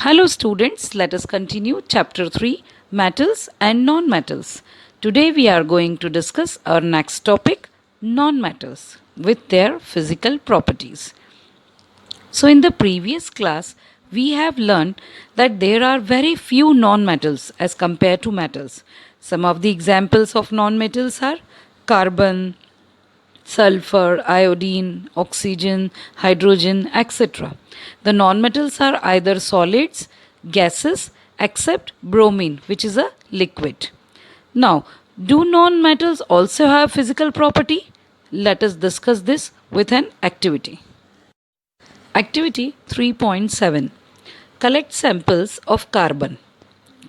Hello students, let us continue chapter 3 metals and non-metals. Today we are going to discuss our next topic non-metals with their physical properties. So in the previous class we have learned that there are very few non-metals as compared to metals. Some of the examples of non-metals are carbon, sulfur, iodine, oxygen, hydrogen, etc. The nonmetals are either solids, gases, except bromine, which is a liquid. Now, do nonmetals also have physical property? Let us discuss this with an activity. Activity 3.7. Collect samples of carbon,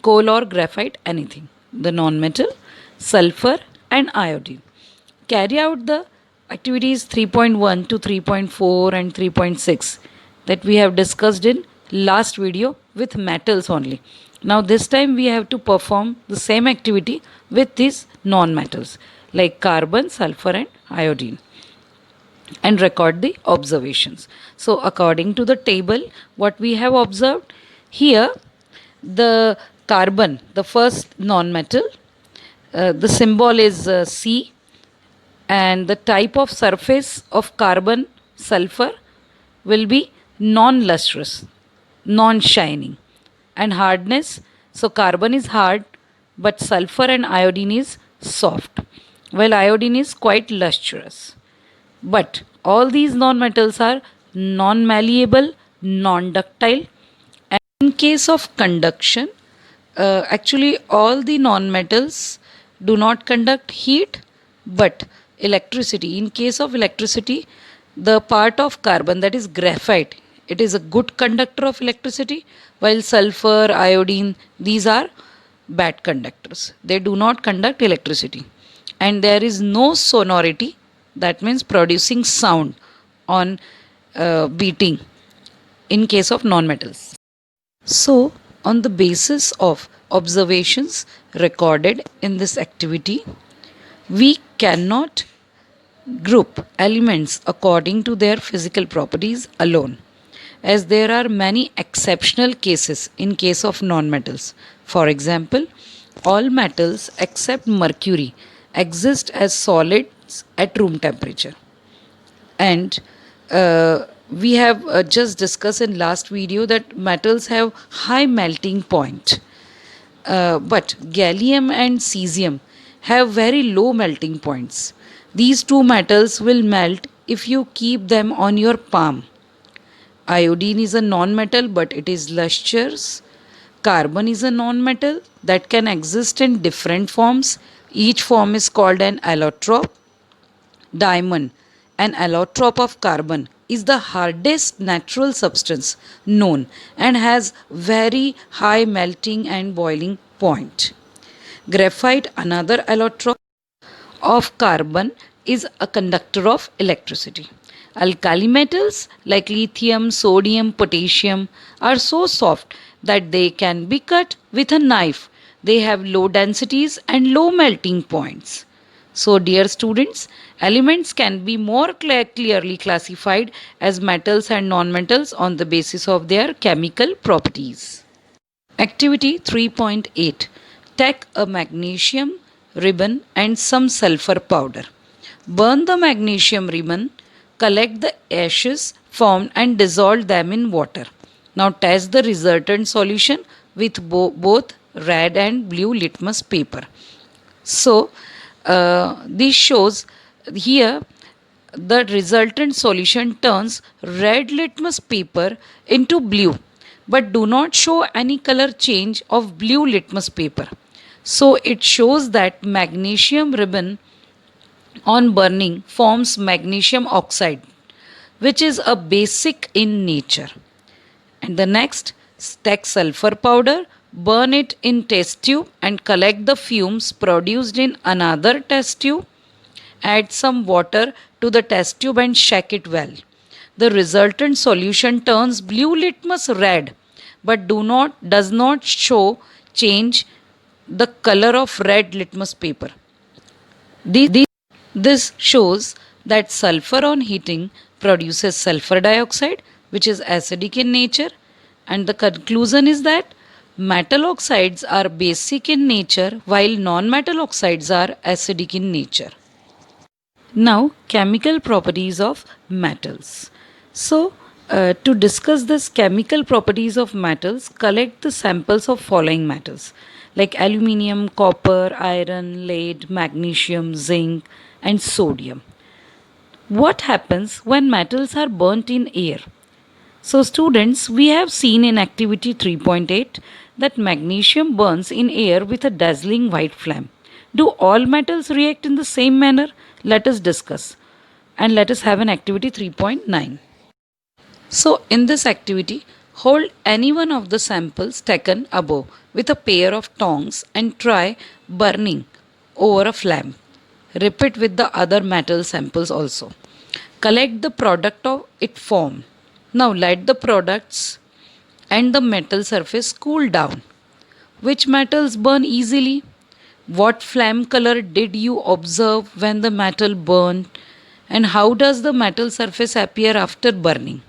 coal or graphite, anything, the nonmetal, sulfur, and iodine. Carry out the activities 3.1 to 3.4 and 3.6 that we have discussed in last video with metals only. Now this time we have to perform the same activity with these non-metals like carbon, sulfur and iodine and record the observations. So according to the table what we have observed here, the carbon, the first non-metal, the symbol is C, and the type of surface of carbon sulfur will be non-lustrous, non-shining, and hardness. So carbon is hard, but sulfur and iodine is soft, while iodine is quite lustrous. But all these non-metals are non-malleable, non-ductile, and in case of conduction, actually all the non-metals do not conduct heat but electricity. In case of electricity, the part of carbon, that is graphite, it is a good conductor of electricity, while sulfur, iodine, these are bad conductors. They do not conduct electricity. And there is no sonority, that means producing sound on beating in case of non-metals. So, on the basis of observations recorded in this activity, we cannot group elements according to their physical properties alone, as there are many exceptional cases in case of non-metals. For example, all metals except mercury exist as solids at room temperature. And we have just discussed in last video that metals have high melting point. But gallium and cesium have very low melting points. These two metals will melt if you keep them on your palm. Iodine is a non-metal but it is lustrous. Carbon is a non-metal that can exist in different forms. Each form is called an allotrope. Diamond, an allotrope of carbon, is the hardest natural substance known and has very high melting and boiling point. Graphite, another allotrope of carbon, is a conductor of electricity. Alkali metals like lithium, sodium, potassium are so soft that they can be cut with a knife. They have low densities and low melting points. So, dear students, elements can be more clearly classified as metals and non-metals on the basis of their chemical properties. Activity 3.8. Take a magnesium ribbon and some sulfur powder. Burn the magnesium ribbon, collect the ashes formed and dissolve them in water. Now test the resultant solution with both red and blue litmus paper. So this shows here the resultant solution turns red litmus paper into blue, but do not show any color change of blue litmus paper. So it shows that magnesium ribbon on burning forms magnesium oxide, which is a basic in nature. And the next, take sulfur powder, burn it in test tube and collect the fumes produced in another test tube. Add some water to the test tube and shake it well. The resultant solution turns blue litmus red but does not show change the color of red litmus paper. This shows that sulfur on heating produces sulfur dioxide, which is acidic in nature, And the conclusion is that metal oxides are basic in nature while non-metal oxides are acidic in nature. Now, chemical properties of metals. So, to discuss this chemical properties of metals, collect the samples of following metals like aluminium, copper, iron, lead, magnesium, zinc, and sodium. What happens when metals are burnt in air? So, students, we have seen in activity 3.8 that magnesium burns in air with a dazzling white flame. Do all metals react in the same manner? Let us discuss. And let us have an activity 3.9. So, in this activity, hold any one of the samples taken above with a pair of tongs and try burning over a flame. Repeat with the other metal samples also. Collect the product of it formed. Now let the products and the metal surface cool down. Which metals burn easily? What flame color did you observe when the metal burned? And how does the metal surface appear after burning?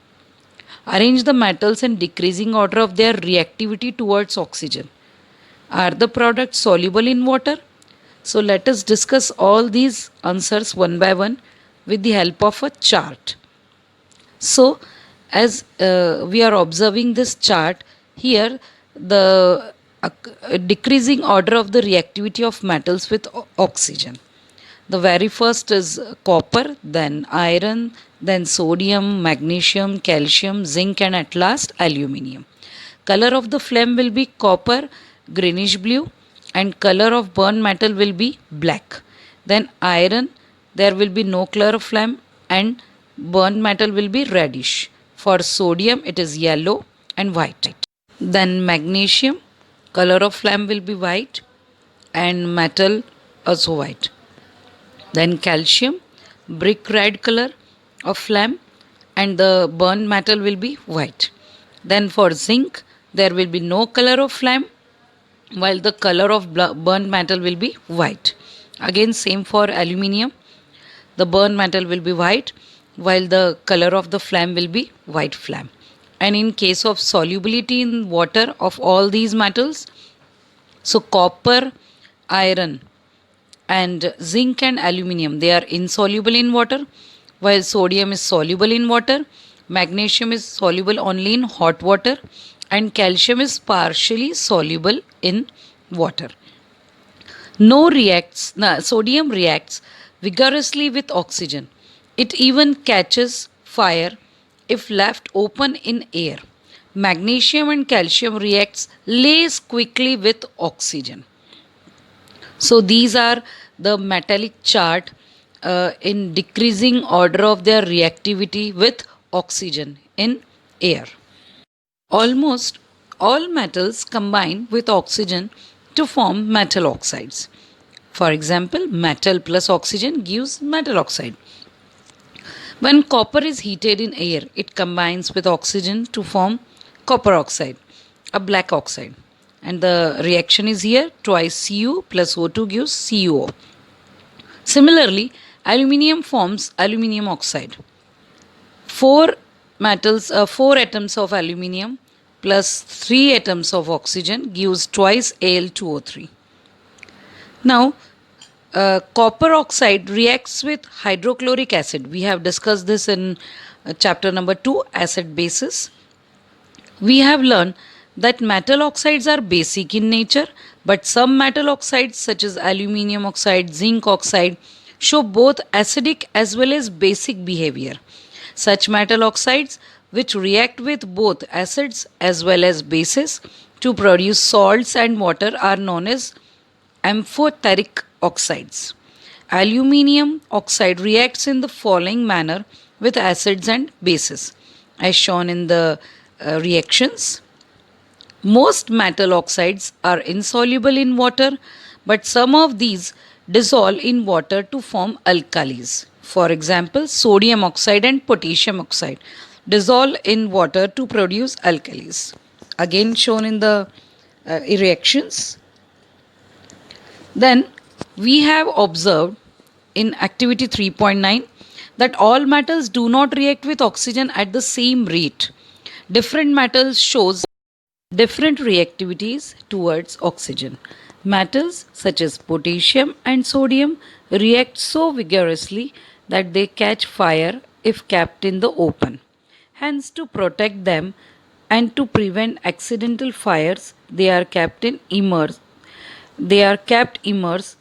Arrange the metals in decreasing order of their reactivity towards oxygen. Are the products soluble in water? So let us discuss all these answers one by one with the help of a chart. So, as we are observing this chart, here the decreasing order of the reactivity of metals with oxygen. The very first is copper, then iron, then sodium, magnesium, calcium, zinc, and at last aluminium. Color of the flame will be copper, greenish blue, and color of burnt metal will be black. Then iron, there will be no color of flame, and burnt metal will be reddish. For sodium, it is yellow and white. Then magnesium, color of flame will be white and metal also white. Then calcium, brick red color of flame and the burnt metal will be white. Then for zinc, there will be no color of flame while the color of burnt metal will be white. Again same for aluminium, the burnt metal will be white while the color of the flame will be white flame. And in case of solubility in water of all these metals, so copper, iron and zinc and aluminium, they are insoluble in water while sodium is soluble in water, magnesium is soluble only in hot water and calcium is partially soluble in water. Sodium reacts vigorously with oxygen. It even catches fire if left open in air. Magnesium and calcium reacts less quickly with oxygen. So these are the metallic chart in decreasing order of their reactivity with oxygen in air. Almost all metals combine with oxygen to form metal oxides. For example, metal plus oxygen gives metal oxide. When copper is heated in air, it combines with oxygen to form copper oxide, a black oxide. And the reaction is here, twice Cu plus O2 gives CuO. Similarly, aluminium forms aluminium oxide. Four atoms of aluminium plus 3 atoms of oxygen gives twice Al2O3. Now, copper oxide reacts with hydrochloric acid. We have discussed this in chapter number 2, acid bases. We have learned that metal oxides are basic in nature, but some metal oxides such as aluminium oxide, zinc oxide show both acidic as well as basic behavior. Such metal oxides which react with both acids as well as bases to produce salts and water are known as amphoteric oxides. Aluminium oxide reacts in the following manner with acids and bases, as shown in the reactions. Most metal oxides are insoluble in water, but some of these dissolve in water to form alkalis. For example, sodium oxide and potassium oxide dissolve in water to produce alkalis. Again shown in the reactions. Then we have observed in activity 3.9 that all metals do not react with oxygen at the same rate. Different metals shows different reactivities towards oxygen. Metals such as potassium and sodium react so vigorously that they catch fire if kept in the open. Hence, to protect them and to prevent accidental fires, they are kept immersed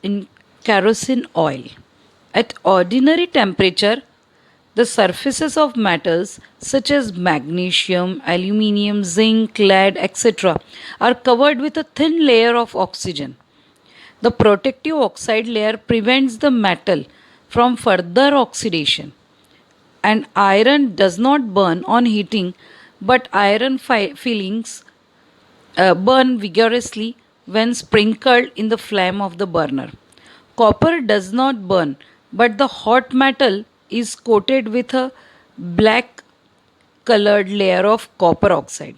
in kerosene oil. At ordinary temperature, the surfaces of metals such as magnesium, aluminium, zinc, lead, etc., are covered with a thin layer of oxygen. The protective oxide layer prevents the metal from further oxidation. And iron does not burn on heating, but iron fillings burn vigorously when sprinkled in the flame of the burner. Copper does not burn, but the hot metal is coated with a black colored layer of copper oxide.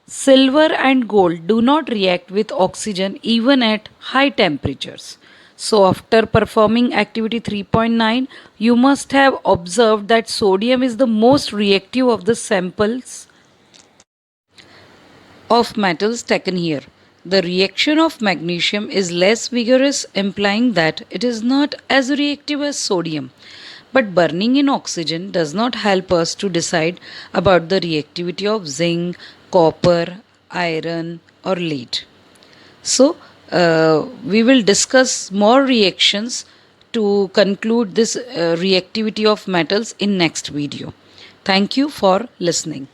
Silver and gold do not react with oxygen even at high temperatures. So, after performing activity 3.9, you must have observed that sodium is the most reactive of the samples of metals taken here. The reaction of magnesium is less vigorous, implying that it is not as reactive as sodium. But burning in oxygen does not help us to decide about the reactivity of zinc, copper, iron, or lead. So, we will discuss more reactions to conclude this reactivity of metals in next video. Thank you for listening.